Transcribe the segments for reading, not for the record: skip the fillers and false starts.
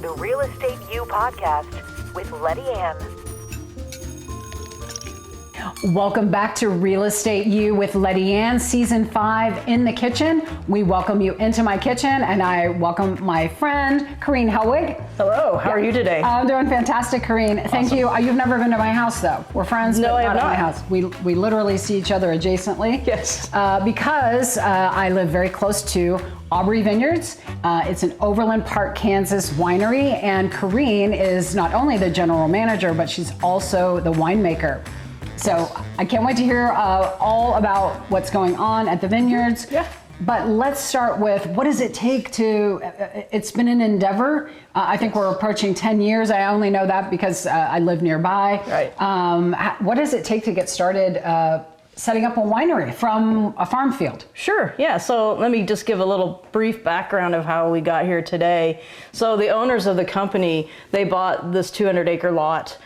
the Real Estate U podcast with Lettiann. Welcome back to Real Estate U with Lettiann, Season 5 in the kitchen. We welcome you into my kitchen, and I welcome my friend, Karine Hellwig. Hello, how are you today? I'm doing fantastic, Karine. Thank you. You've never been to my house, though. We're friends, No, but I have not at my not. house. We literally see each other adjacently. Yes. Because I live very close to Aubrey Vineyards. It's an Overland Park, Kansas winery, and Karine is not only the general manager, but she's also the winemaker. So I can't wait to hear all about what's going on at the vineyards. Yeah. But let's start with, what does it take to, it's been an endeavor. I think we're approaching 10 years. I only know that because I live nearby. Right. What does it take to get started setting up a winery from a farm field? Sure, yeah, so let me just give a little brief background of how we got here today. So the owners of the company, they bought this 200-acre lot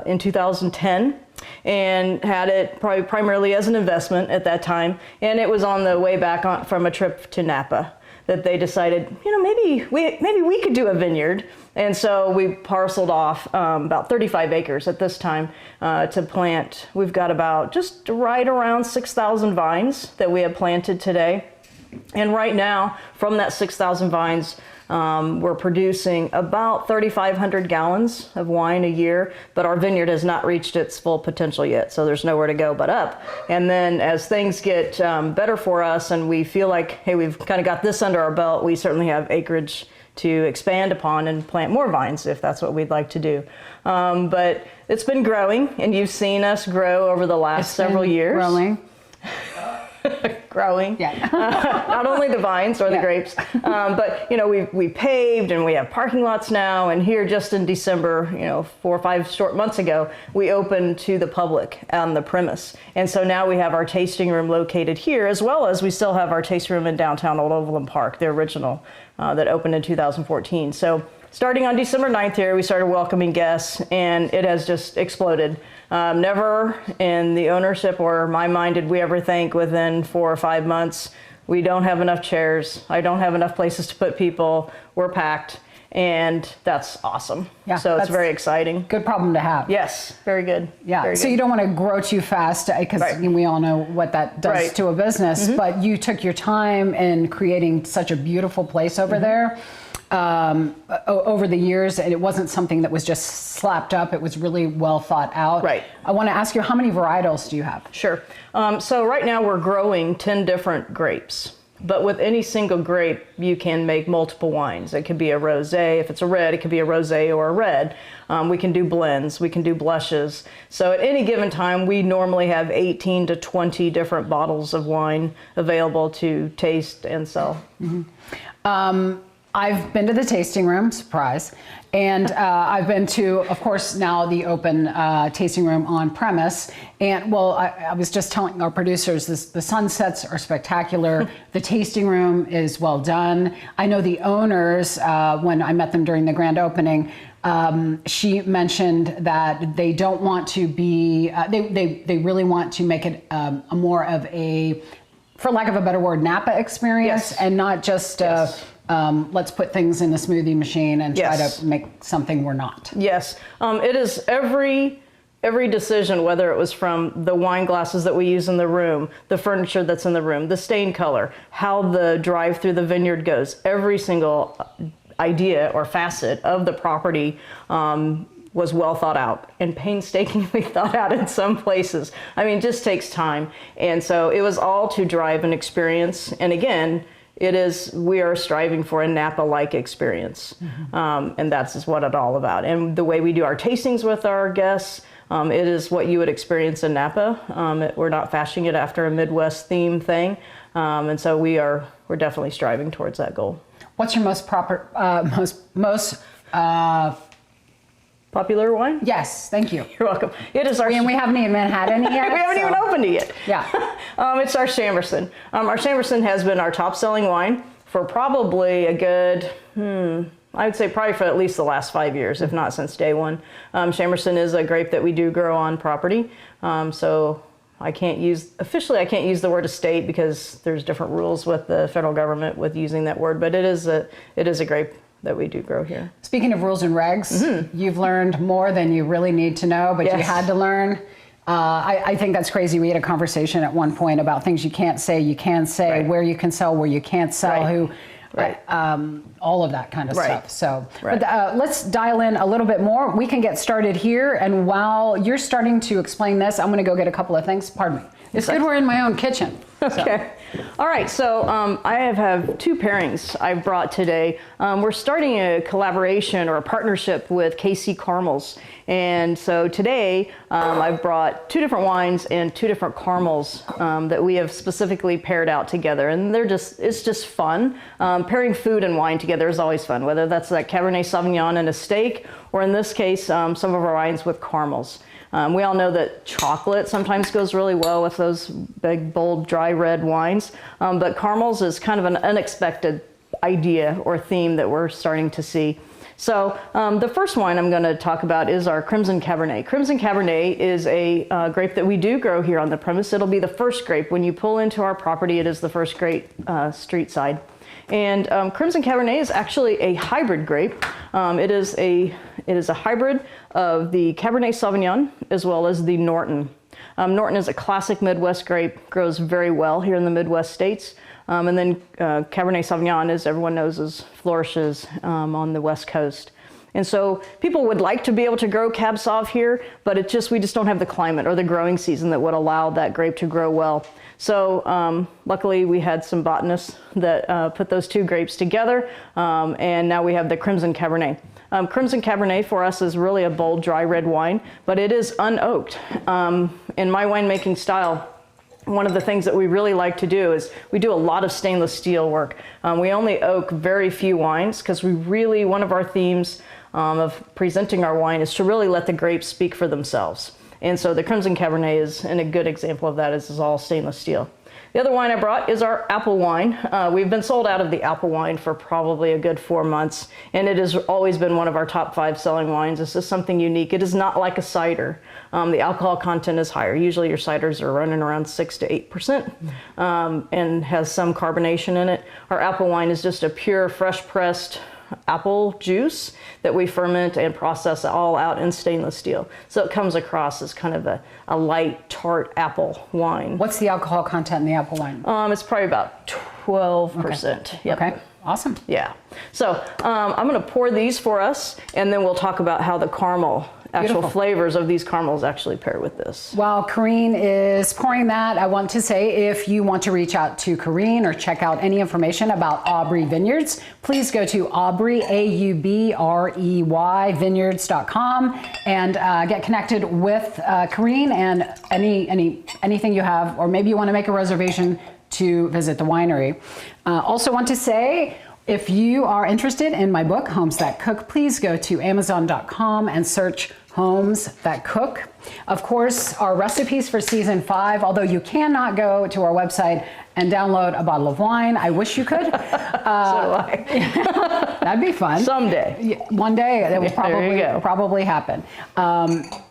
in 2010 and had it probably primarily as an investment at that time. And it was on the way back from a trip to Napa that they decided, maybe we could do a vineyard. And so we parceled off about 35 acres at this time to plant. We've got about just right around 6,000 vines that we have planted today. And right now, from that 6,000 vines, we're producing about 3,500 gallons of wine a year, but our vineyard has not reached its full potential yet, so there's nowhere to go but up. And then as things get better for us and we feel like, hey, we've kind of got this under our belt, we certainly have acreage to expand upon and plant more vines if that's what we'd like to do. But it's been growing, and you've seen us grow over the last several years. Growing. Yeah. Not only the vines or the grapes, but we paved and we have parking lots now. And here, just in December, 4 or 5 short months ago, we opened to the public on the premise. And so now we have our tasting room located here, as well as we still have our tasting room in downtown Old Overland Park, the original that opened in 2014. So starting on December 9th here, we started welcoming guests, and it has just exploded. Never in the ownership or my mind did we ever think within 4 or 5 months, we don't have enough chairs, I don't have enough places to put people, we're packed, and that's awesome. Yeah, so it's very exciting. Good problem to have. Yes, very good. Yeah, very so good. you don't want to grow too fast because Right. we all know what that does to a business, but you took your time in creating such a beautiful place over there. Over the years, and it wasn't something that was just slapped up. It was really well thought out. Right. I want to ask you, how many varietals do you have? Sure. So right now we're growing 10 different grapes, but with any single grape, you can make multiple wines. It could be a rosé. If it's a red, it could be a rosé or a red. We can do blends. We can do blushes. So at any given time, we normally have 18 to 20 different bottles of wine available to taste and sell. I've been to the tasting room, surprise, and I've been to, of course, now the open tasting room on premise. And well, I was just telling our producers, the sunsets are spectacular. The tasting room is well done. I know the owners, when I met them during the grand opening, she mentioned that they don't want to be, they really want to make it a more of a, for lack of a better word, Napa experience, and not just let's put things in the smoothie machine and try to make something we're not. Yes, it is every decision, whether it was from the wine glasses that we use in the room, the furniture that's in the room, the stain color, how the drive through the vineyard goes, every single idea or facet of the property was well thought out and painstakingly thought out in some places. I mean, it just takes time. And so it was all to drive an experience. And again, we are striving for a Napa-like experience. And that's what it's all about. And the way we do our tastings with our guests, it is what you would experience in Napa. We're not fashioning it after a Midwest theme thing. And so we're definitely striving towards that goal. What's your most Popular wine? Yes, thank you. You're welcome. It is our. And we haven't even had any yet. We haven't even opened it yet. Yeah. It's our Chamberson. Our Chamberson has been our top-selling wine for probably a good, I would say probably for at least the last 5 years, if not since day one. Chamberson is a grape that we do grow on property. So I can't use the word estate because there's different rules with the federal government with using that word, but it is a grape that we do grow here. Speaking of rules and regs, you've learned more than you really need to know, but you had to learn. I think that's crazy. We had a conversation at one point about things you can't say, you can say, where you can sell, where you can't sell, who, all of that kind of stuff. So, but let's dial in a little bit more. We can get started here. And while you're starting to explain this, I'm going to go get a couple of things. Pardon me. It's good we're in my own kitchen. Okay. All right. So I have two pairings I've brought today. We're starting a collaboration or a partnership with KC Caramels. And so today I've brought two different wines and two different caramels that we have specifically paired out together. And it's just fun. Pairing food and wine together is always fun, whether that's that Cabernet Sauvignon and a steak, or in this case, some of our wines with caramels. We all know that chocolate sometimes goes really well with those big, bold, dry red wines, but caramels is kind of an unexpected idea or theme that we're starting to see. So the first wine I'm going to talk about is our Crimson Cabernet. Crimson Cabernet is a grape that we do grow here on the premise. It'll be the first grape. When you pull into our property, it is the first grape street side. And Crimson Cabernet is actually a hybrid grape. It is a hybrid of the Cabernet Sauvignon as well as the Norton. Norton is a classic Midwest grape, grows very well here in the Midwest states. And then Cabernet Sauvignon, as everyone knows, flourishes on the West Coast. And so people would like to be able to grow Cab Sauv here, but we just don't have the climate or the growing season that would allow that grape to grow well. So luckily we had some botanists that put those two grapes together, and now we have the Crimson Cabernet. Crimson Cabernet for us is really a bold, dry red wine, but it is unoaked. In my winemaking style, one of the things that we really like to do is we do a lot of stainless steel work. We only oak very few wines because one of our themes of presenting our wine is to really let the grapes speak for themselves. And so the Crimson Cabernet is, and a good example of that is all stainless steel. The other wine I brought is our apple wine. We've been sold out of the apple wine for probably a good 4 months, and it has always been one of our top 5 selling wines. This is something unique. It is not like a cider. The alcohol content is higher. Usually your ciders are running around 6 to 8% and has some carbonation in it. Our apple wine is just a pure, fresh pressed apple juice that we ferment and process all out in stainless steel. So it comes across as kind of a light, tart apple wine. What's the alcohol content in the apple wine? It's probably about 12%. Okay. Yep. Okay. Awesome. Yeah. So I'm going to pour these for us, and then we'll talk about how the actual flavors of these caramels actually pair with this. While Karine is pouring that, I want to say if you want to reach out to Karine or check out any information about Aubrey Vineyards, please go to Aubrey, AUBREY, vineyards.com and get connected with Karine and anything you have, or maybe you want to make a reservation to visit the winery. Also want to say, if you are interested in my book, Homes That Cook, please go to Amazon.com and search Homes That Cook. Of course, our recipes for season 5, although you cannot go to our website and download a bottle of wine. I wish you could. So do I. That'd be fun. Someday. One day that will probably happen.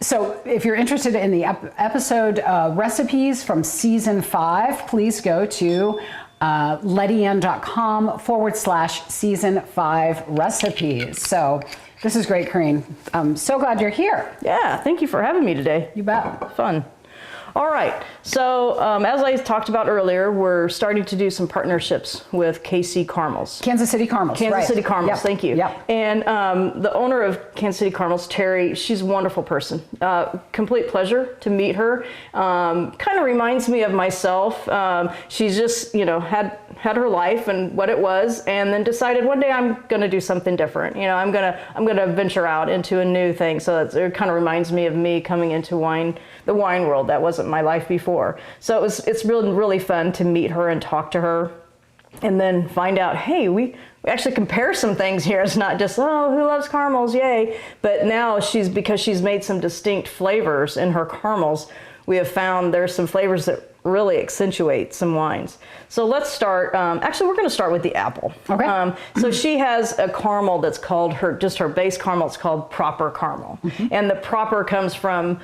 So if you're interested in the episode recipes from season 5, please go to Lettiann.com/season 5 recipes. So this is great, Karine. I'm so glad you're here. Yeah, thank you for having me today. You bet. Fun. All right, so as I talked about earlier, we're starting to do some partnerships with KC Caramels. Kansas City Caramels, Kansas City Caramels, yep. Thank you. Yep. And the owner of Kansas City Caramels, Terry, she's a wonderful person. Complete pleasure to meet her. Kind of reminds me of myself. She's just, had her life and what it was, and then decided one day I'm going to do something different. I'm going to venture out into a new thing. So it kind of reminds me of me coming into the wine world. That wasn't my life before. So it's really fun to meet her and talk to her, and then find out, hey, we actually compare some things here. It's not just, oh, who loves caramels, yay. But now because she's made some distinct flavors in her caramels, we have found there's some flavors that really accentuate some wines. So let's start, actually we're going to start with the apple. Okay. So she has a caramel that's called her base caramel, it's called proper caramel. And the proper comes from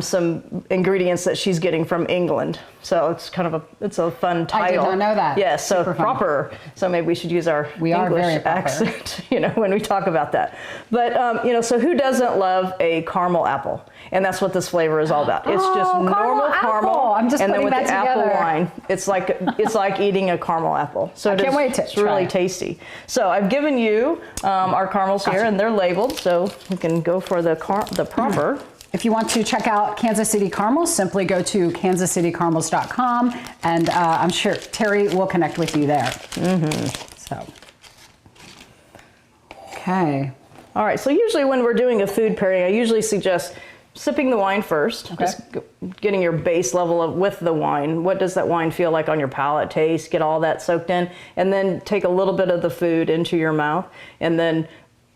some ingredients that she's getting from England. So it's kind of it's a fun title. I did not know that. Yes, so Super fun. proper. So maybe we should use our We are English very proper. accent, when we talk about that. But, so who doesn't love a caramel apple? And that's what this flavor is all about. It's just normal caramel. I'm just and then putting with the that apple together. wine, it's like eating a caramel apple. So I can't wait to it's try really it. tasty. So I've given you our caramels here, and they're labeled, so you can go for the proper. If you want to check out Kansas City Caramels, simply go to kansascitycaramels.com, and I'm sure Terry will connect with you there. So, okay. All right, so usually when we're doing a food pairing, I usually suggest sipping the wine first, Okay. just getting your base level with the wine. What does that wine feel like on your palate, taste, get all that soaked in, and then take a little bit of the food into your mouth, and then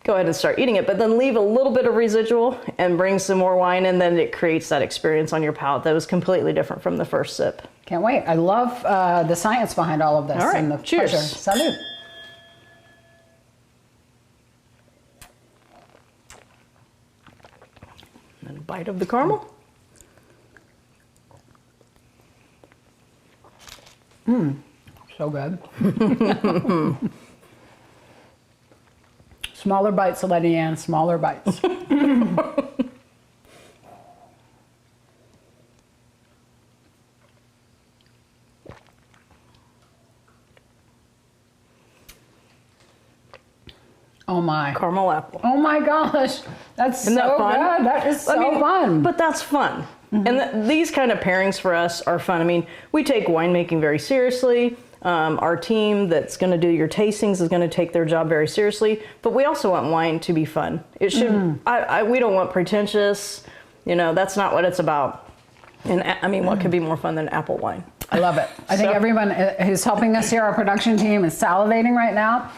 go ahead and start eating it, but then leave a little bit of residual and bring some more wine, and then it creates that experience on your palate that was completely different from the first sip. Can't wait. I love the science behind all of this. All right, and the cheers. pleasure. Salud. And a bite of the caramel. So good. Smaller bites, Lettiann, smaller bites. Oh my. Caramel apple. Oh my gosh. That's Isn't so that fun? good. That is so fun. But that's fun. And these kind of pairings for us are fun. I mean, we take winemaking very seriously. Our team that's going to do your tastings is going to take their job very seriously. But we also want wine to be fun. It should. We don't want pretentious. That's not what it's about. And I mean, what could be more fun than apple wine? I love it. I think everyone who's helping us here, our production team, is salivating right now.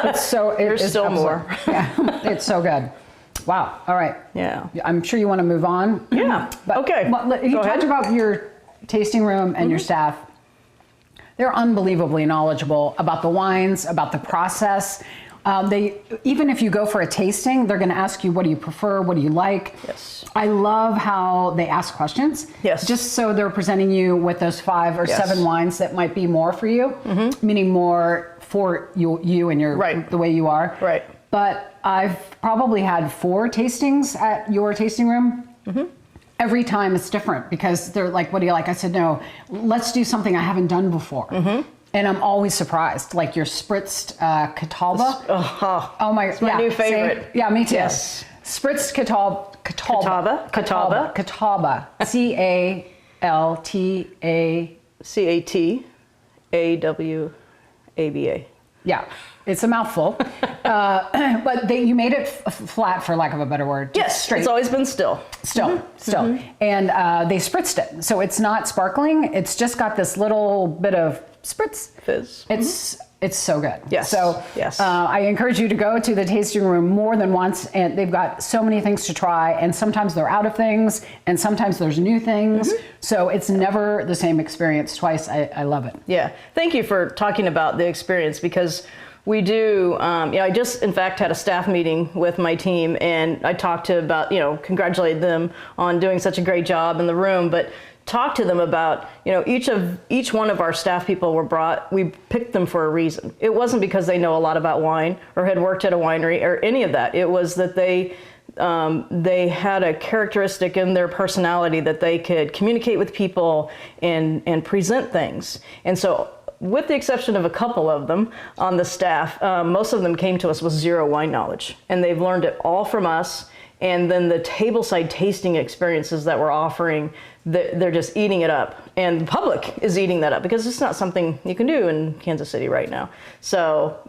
It's so. There's it's still absolute- more. Yeah, it's so good. Wow. All right. Yeah. I'm sure you want to move on. Yeah. But, Okay. Well, you Go talked ahead. about your tasting room and your staff. They're unbelievably knowledgeable about the wines, about the process. Even if you go for a tasting, they're going to ask you, what do you prefer? What do you like? Yes. I love how they ask questions. Yes. Just so they're presenting you with those 5 or Yes. 7 wines that might be more for you, meaning more for you and your Right. the way you are. Right. But I've probably had 4 tastings at your tasting room. Every time it's different because they're like, what do you like? I said, no, let's do something I haven't done before. And I'm always surprised, like your spritzed Catalba. Oh my, It's my new favorite. See? Yeah, me too. Yes. Spritz Catalba. Catawba. Catawba. CALTAWABA. CATAWABA. Yeah, it's a mouthful. But you made it flat, for lack of a better word. Yes, Straight. it's always been still. Still. And they spritzed it. So it's not sparkling. It's just got this little bit of spritz. Fizz. It's so good. Yes, So yes. I encourage you to go to the tasting room more than once, and they've got so many things to try, and sometimes they're out of things, and sometimes there's new things. So it's never the same experience twice. I love it. Yeah, thank you for talking about the experience because we do, I just in fact had a staff meeting with my team and I talked to about, congratulate them on doing such a great job in the room, but talk to them about, each one of our staff people we picked them for a reason. It wasn't because they know a lot about wine or had worked at a winery or any of that. It was that they had a characteristic in their personality that they could communicate with people and present things. And so with the exception of a couple of them on the staff, most of them came to us with 0 wine knowledge, and they've learned it all from us. And then the tableside tasting experiences that we're offering, they're just eating it up. And the public is eating that up because it's not something you can do in Kansas City right now. So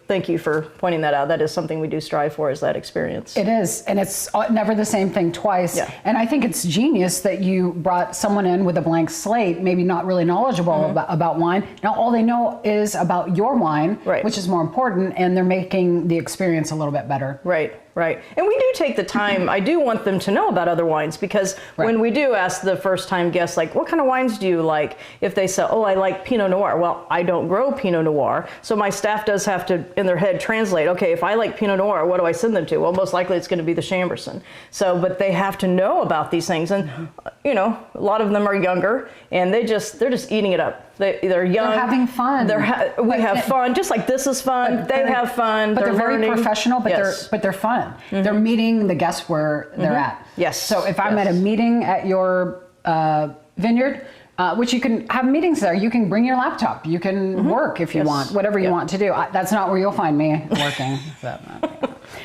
thank you for pointing that out. That is something we do strive for, is that experience. It is, and it's never the same thing twice. Yeah. And I think it's genius that you brought someone in with a blank slate, maybe not really knowledgeable about wine. Now all they know is about your wine, Right. which is more important, and they're making the experience a little bit better. Right. And we do take the time. I do want them to know about other wines because when we do ask the first time guests, like, what kind of wines wines do you like? If they say, oh, I like Pinot Noir. Well, I don't grow Pinot Noir. So my staff does have to, in their head, translate, okay, if I like Pinot Noir, what do I send them to? Well, most likely it's going to be the Chambourcin. So, but they have to know about these things. And, you know, a lot of them are younger and they're just eating it up. They're young. They're having fun. We have fun, just like this is fun. They have fun. But they're very learning. Professional, but Yes. they're fun. They're meeting the guests where they're at. Yes. So if I'm at a meeting at your vineyard, which you can have meetings there, you can bring your laptop. You can work if you want, whatever you want to do. That's not where you'll find me working.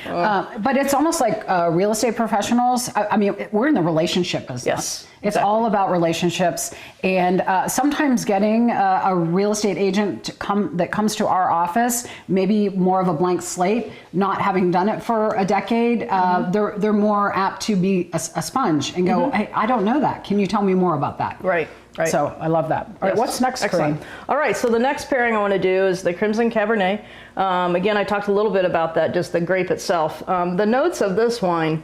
But it's almost like real estate professionals. I mean, we're in the relationship business. Yes. It's all about relationships, and sometimes getting a real estate agent that comes to our office, maybe more of a blank slate, not having done it for a decade, they're more apt to be a sponge and go, hey, I don't know that. Can you tell me more about that? Right. Right. So I love that. All right, what's next, Karine? All right, so the next pairing I want to do is the Crimson Cabernet. Again, I talked a little bit about that, just the grape itself. The notes of this wine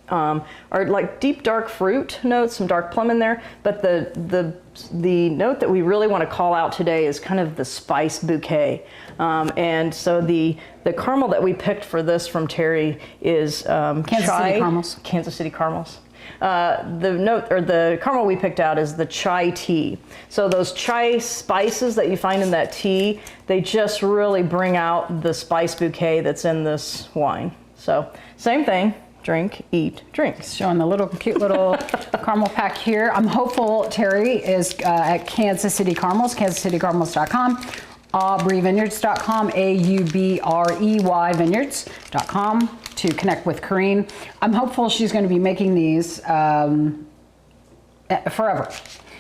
are like deep dark fruit notes, some dark plum in there, but the note that we really want to call out today is kind of the spice bouquet. And so the caramel that we picked for this from Terry is Kansas City caramels. Kansas City caramels. The caramel we picked out is the chai tea. So those chai spices that you find in that tea, they just really bring out the spice bouquet that's in this wine. So same thing, drink, eat, drink. Showing the cute little caramel pack here. I'm hopeful Terry is at Kansas City Caramels, kansascitycaramels.com. AubreyVineyards.com, AUBREY Vineyards.com to connect with Karine. I'm hopeful she's going to be making these forever.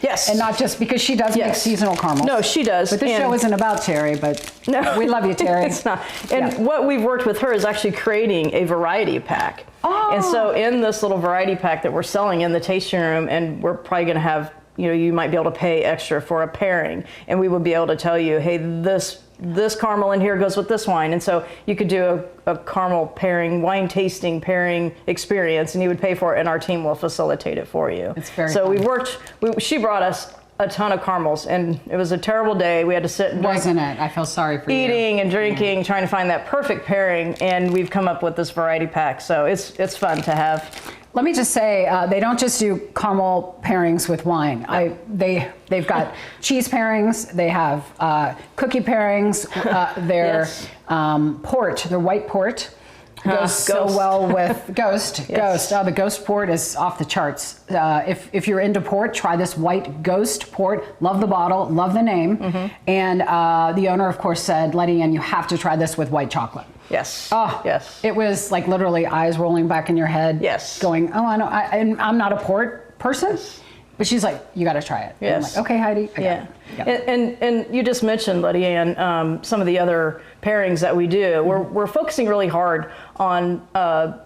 Yes. And not just because she does make seasonal caramels. No, she does. But this show isn't about Terry, but we love you, Terry. It's not. And what we've worked with her is actually creating a variety pack. Oh. And so in this little variety pack that we're selling in the tasting room, and we're probably going to have, you know, you might be able to pay extra for a pairing, and we would be able to tell you, hey, this caramel in here goes with this wine. And so you could do a caramel pairing, wine tasting pairing experience, and you would pay for it, and our team will facilitate it for you. It's very so fun. She brought us a ton of caramels, and it was a terrible day. We had to sit and Wasn't it? I feel sorry for you. Eating and drinking, trying to find that perfect pairing, and we've come up with this variety pack. So it's fun to have. Let me just say, they don't just do caramel pairings with wine. They've got cheese pairings. They have cookie pairings. Their port, their white port, goes so well with Ghost. Ghost. Oh, the Ghost port is off the charts. If you're into port, try this white Ghost port. Love the bottle. Love the name. And the owner, of course, said, Lettiann, you have to try this with white chocolate. Yes. Oh, yes. It was like literally eyes rolling back in your head. Yes. Going, oh, I know. And I'm not a port person, but she's like, you got to try it. Yes. And I'm like, okay, Heidi. I got it. And you just mentioned, Lettiann, some of the other pairings that we do. We're focusing really hard on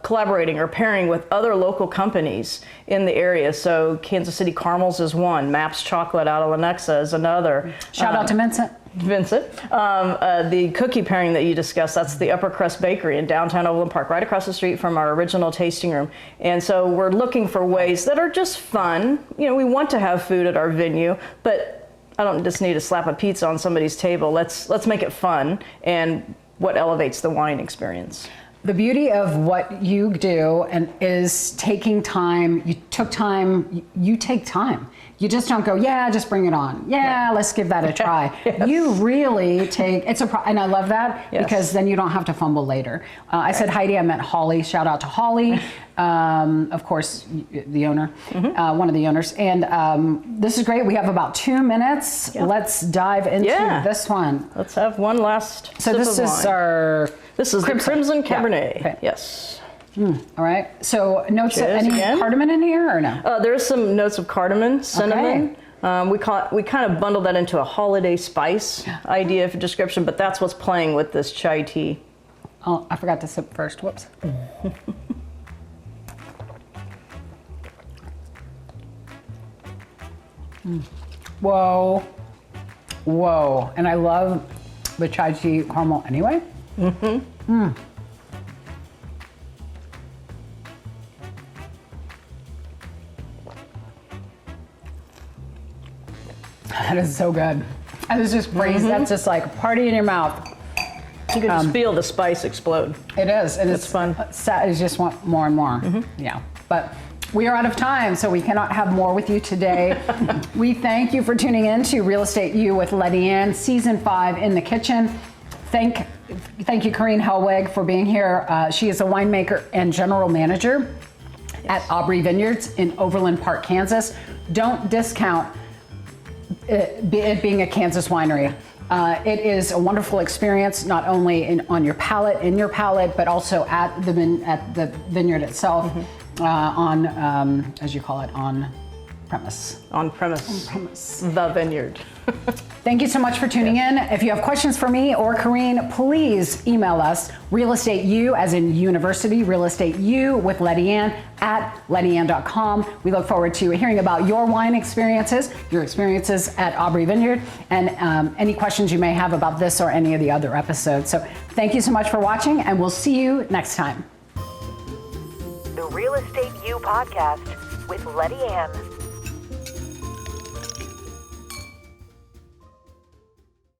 collaborating or pairing with other local companies in the area. So Kansas City Caramels is one. Maps Chocolate out of Lenexa is another. Shout out to Vincent. The cookie pairing that you discussed, that's the Upper Crust Bakery in downtown Overland Park, right across the street from our original tasting room. And so we're looking for ways that are just fun. You know, we want to have food at our venue, but I don't just need to slap a pizza on somebody's table. Let's make it fun and what elevates the wine experience. The beauty of what you do and is taking time. You took time. You take time. You just don't go, just bring it on. Let's give that a try. Yes. You really take, and I love that because then you don't have to fumble later. I said Heidi, I meant Holly. Shout out to Holly, of course, the owner, one of the owners. And this is great. We have about 2 minutes. Let's dive into this one. Let's have one last So this is our... This is the Crimson Cabernet. Okay. Yes. All right. So notes of any cardamom in here or no? There is some notes of cardamom, cinnamon. Okay. We kind of bundled that into a holiday spice idea for description, but that's what's playing with this chai tea. Oh, I forgot to sip first. Whoops. Whoa. Whoa. And I love the chai tea caramel anyway. That is so good. And it's just crazy. That's just like a party in your mouth. You can just feel the spice explode. It is, and It's fun. You just want more and more. Yeah, but we are out of time, so we cannot have more with you today. We thank you for tuning in to Real Estate U with Lettiann, Season 5 in the kitchen. Thank you, Karine Hellwig, for being here. She is a winemaker and general manager at Aubrey Vineyards in Overland Park, Kansas. Don't discount it being a Kansas winery. It is a wonderful experience, not only in your palate, but also at the vineyard itself, on, as you call it, on premise. On premise. The Vineyard. Thank you so much for tuning in. If you have questions for me or Karine, please email us, realestateu, as in university, realestateu with Lettiann at lettiann.com. We look forward to hearing about your wine experiences, your experiences at Aubrey Vineyard, and any questions you may have about this or any of the other episodes. So thank you so much for watching, and we'll see you next time. The Real Estate U podcast with Lettiann.